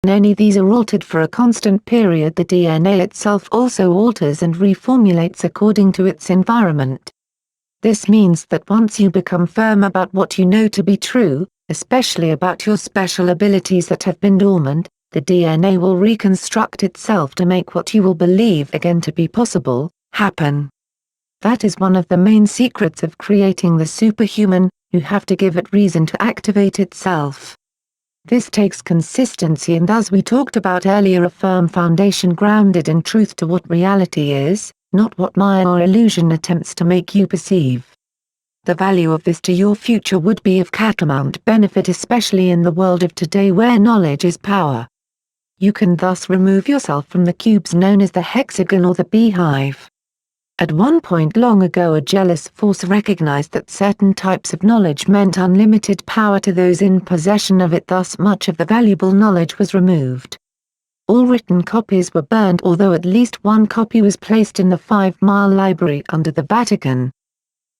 When any of these are altered for a constant period, the DNA itself also alters and reformulates according to its environment. This means that once you become firm about what you know to be true, especially about your special abilities that have been dormant, the DNA will reconstruct itself to make what you will believe again to be possible, happen. That is one of the main secrets of creating the superhuman. You have to give it reason to activate itself. This takes consistency and, as we talked about earlier, a firm foundation grounded in truth to what reality is, not what Maya or illusion attempts to make you perceive. The value of this to your future would be of catamount benefit, especially in the world of today where knowledge is power. You can thus remove yourself from the cubes known as the hexagon or the beehive. At one point long ago, a jealous force recognized that certain types of knowledge meant unlimited power to those in possession of it, thus much of the valuable knowledge was removed. All written copies were burned, although at least one copy was placed in the 5-mile library under the Vatican.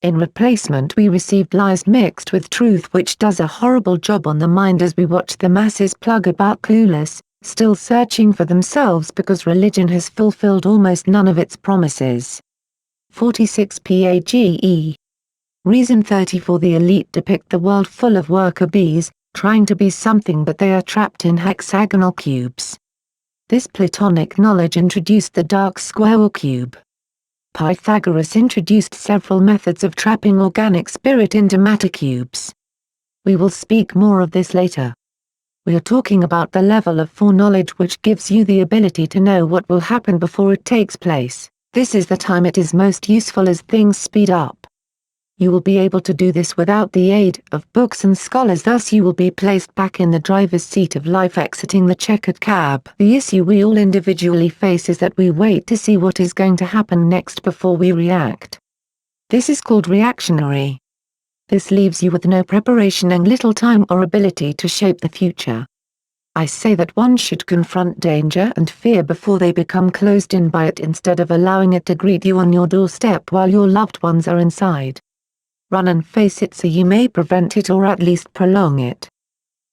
In replacement, we received lies mixed with truth, which does a horrible job on the mind as we watch the masses plug about clueless, still searching for themselves because religion has fulfilled almost none of its promises. 46 PAGE. Reason 34. The elite depict the world full of worker bees, trying to be something but they are trapped in hexagonal cubes. This Platonic knowledge introduced the dark square or cube. Pythagoras introduced several methods of trapping organic spirit into matter cubes. We will speak more of this later. We are talking about the level of foreknowledge which gives you the ability to know what will happen before it takes place. This is the time it is most useful as things speed up. You will be able to do this without the aid of books and scholars, thus you will be placed back in the driver's seat of life, exiting the checkered cab. The issue we all individually face is that we wait to see what is going to happen next before we react. This is called reactionary. This leaves you with no preparation and little time or ability to shape the future. I say that one should confront danger and fear before they become closed in by it, instead of allowing it to greet you on your doorstep while your loved ones are inside. Run and face it so you may prevent it or at least prolong it.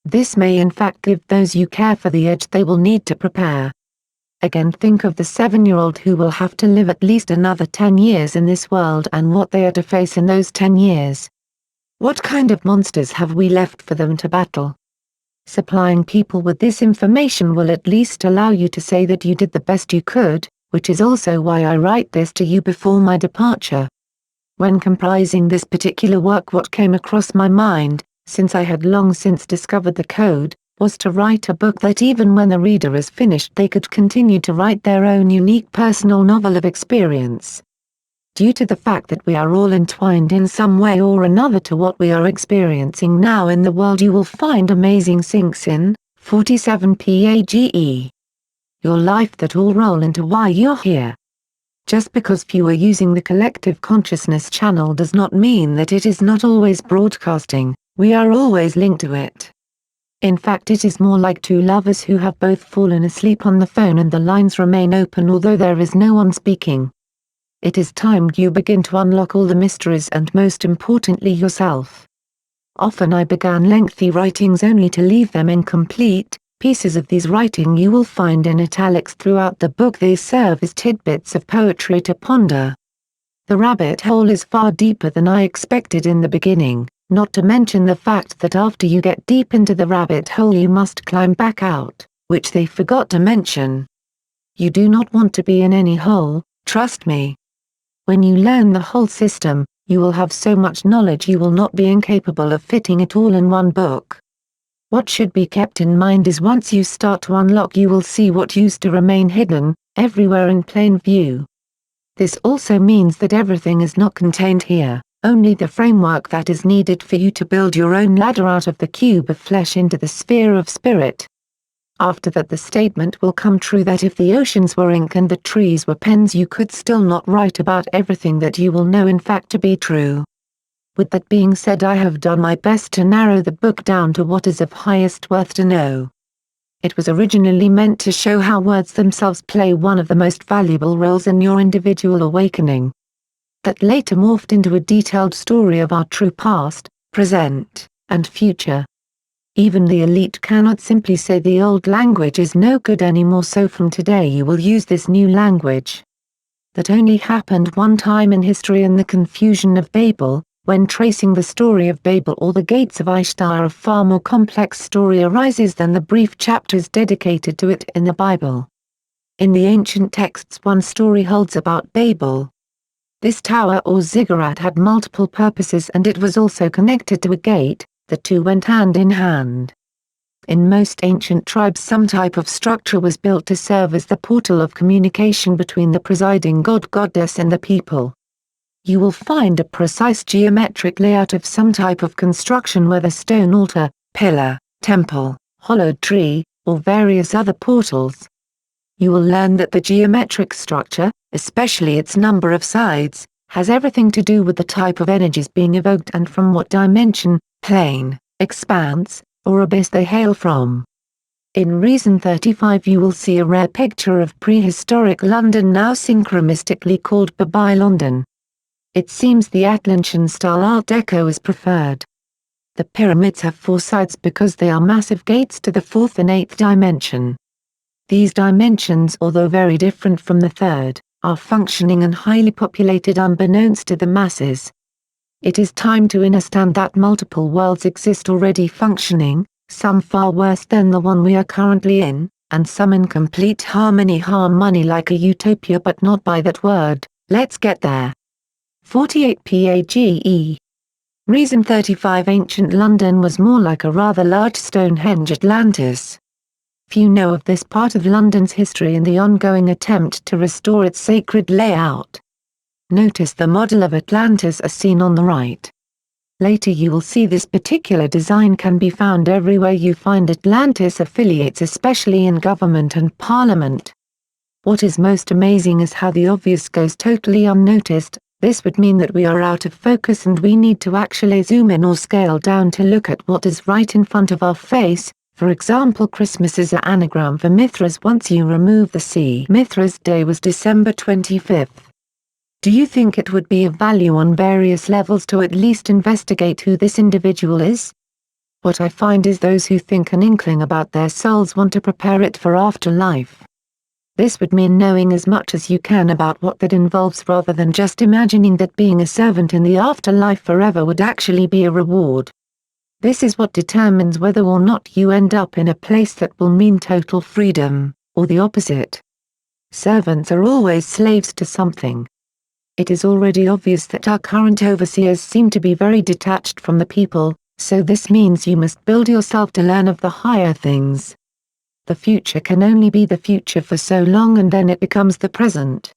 This may in fact give those you care for the edge they will need to prepare. Again, think of the 7-year-old who will have to live at least another 10 years in this world and what they are to face in those 10 years. What kind of monsters have we left for them to battle? Supplying people with this information will at least allow you to say that you did the best you could, which is also why I write this to you before my departure. When comprising this particular work, what came across my mind, since I had long since discovered the code, was to write a book that even when the reader is finished they could continue to write their own unique personal novel of experience. Due to the fact that we are all entwined in some way or another to what we are experiencing now in the world, you will find amazing sinks in 47 PAGE. Your life that all roll into why you're here. Just because few are using the collective consciousness channel does not mean that it is not always broadcasting. We are always linked to it. In fact, it is more like two lovers who have both fallen asleep on the phone and the lines remain open although there is no one speaking. It is time you begin to unlock all the mysteries and most importantly yourself. Often I began lengthy writings only to leave them incomplete. Pieces of these writing you will find in italics throughout the book. They serve as tidbits of poetry to ponder. The rabbit hole is far deeper than I expected in the beginning, not to mention the fact that after you get deep into the rabbit hole you must climb back out, which they forgot to mention. You do not want to be in any hole, trust me. When you learn the whole system, you will have so much knowledge you will not be incapable of fitting it all in one book. What should be kept in mind is once you start to unlock you will see what used to remain hidden, everywhere in plain view. This also means that everything is not contained here, only the framework that is needed for you to build your own ladder out of the cube of flesh into the sphere of spirit. After that the statement will come true that if the oceans were ink and the trees were pens you could still not write about everything that you will know in fact to be true. With that being said, I have done my best to narrow the book down to what is of highest worth to know. It was originally meant to show how words themselves play one of the most valuable roles in your individual awakening. That later morphed into a detailed story of our true past, present, and future. Even the elite cannot simply say the old language is no good anymore, so from today you will use this new language. That only happened one time in history, in the confusion of Babel. When tracing the story of Babel or the Gates of Ishtar, a far more complex story arises than the brief chapters dedicated to it in the Bible. In the ancient texts, one story holds about Babel. This tower or ziggurat had multiple purposes, and it was also connected to a gate. The two went hand in hand. In most ancient tribes, some type of structure was built to serve as the portal of communication between the presiding god-goddess and the people. You will find a precise geometric layout of some type of construction, whether stone altar, pillar, temple, hollowed tree, or various other portals. You will learn that the geometric structure, especially its number of sides, has everything to do with the type of energies being evoked and from what dimension, plane, expanse, or abyss they hail from. In Reason 35 you will see a rare picture of prehistoric London, now synchronistically called Babai London. It seems the Atlantean-style Art Deco is preferred. The pyramids have 4 sides because they are massive gates to the 4th and 8th dimension. These dimensions, although very different from the 3rd, are functioning and highly populated unbeknownst to the masses. It is time to understand that multiple worlds exist already functioning, some far worse than the one we are currently in, and some in complete harmony like a utopia, but not by that word. Let's get there. 48 PAGE. Reason 35 Ancient London was more like a rather large Stonehenge Atlantis. Few know of this part of London's history and the ongoing attempt to restore its sacred layout. Notice the model of Atlantis as seen on the right. Later you will see this particular design can be found everywhere you find Atlantis affiliates, especially in government and parliament. What is most amazing is how the obvious goes totally unnoticed. This would mean that we are out of focus and we need to actually zoom in or scale down to look at what is right in front of our face. For example, Christmas is an anagram for Mithras. Once you remove the C, Mithras Day was December 25th. Do you think it would be of value on various levels to at least investigate who this individual is? What I find is those who think an inkling about their souls want to prepare it for afterlife. This would mean knowing as much as you can about what that involves rather than just imagining that being a servant in the afterlife forever would actually be a reward. This is what determines whether or not you end up in a place that will mean total freedom, or the opposite. Servants are always slaves to something. It is already obvious that our current overseers seem to be very detached from the people, so this means you must build yourself to learn of the higher things. The future can only be the future for so long, and then it becomes the present.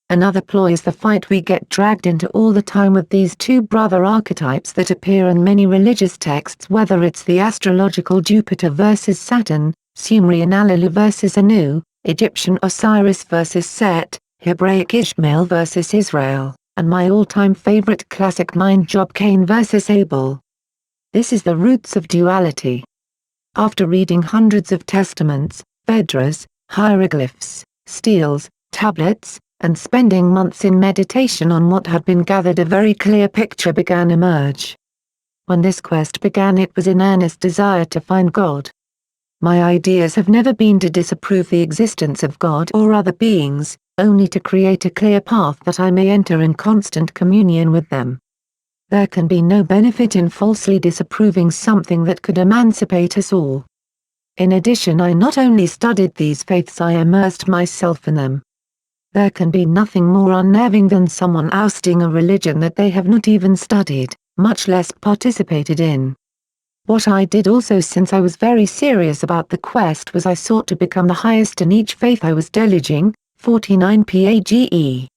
Another ploy is the fight we get dragged into all the time with these two brother archetypes that appear in many religious texts, whether it's the astrological Jupiter versus Saturn, Sumerian Enlil versus Anu, Egyptian Osiris versus Set, Hebraic Ishmael versus Israel, and my all-time favorite classic mind job Cain versus Abel. This is the roots of duality. After reading hundreds of testaments, Vedras, hieroglyphs, steles, tablets, and spending months in meditation on what had been gathered, a very clear picture began to emerge. When this quest began, it was in earnest desire to find God. My ideas have never been to disapprove the existence of God or other beings, only to create a clear path that I may enter in constant communion with them. There can be no benefit in falsely disapproving something that could emancipate us all. In addition, I not only studied these faiths, I immersed myself in them. There can be nothing more unnerving than someone ousting a religion that they have not even studied, much less participated in. What I did also, since I was very serious about the quest, was I sought to become the highest in each faith I was deluging, 49 PAGE.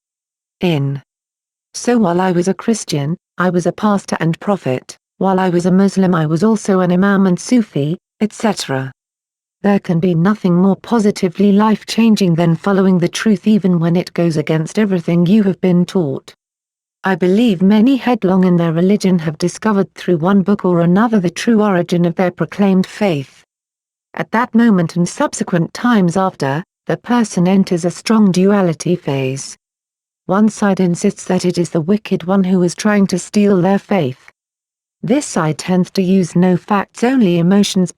In. So while I was a Christian, I was a pastor and prophet, while I was a Muslim I was also an imam and Sufi, etc. There can be nothing more positively life-changing than following the truth even when it goes against everything you have been taught. I believe many headlong in their religion have discovered through one book or another the true origin of their proclaimed faith. At that moment and subsequent times after, the person enters a strong duality phase. One side insists that it is the wicked one who is trying to steal their faith. This side tends to use no facts only emotions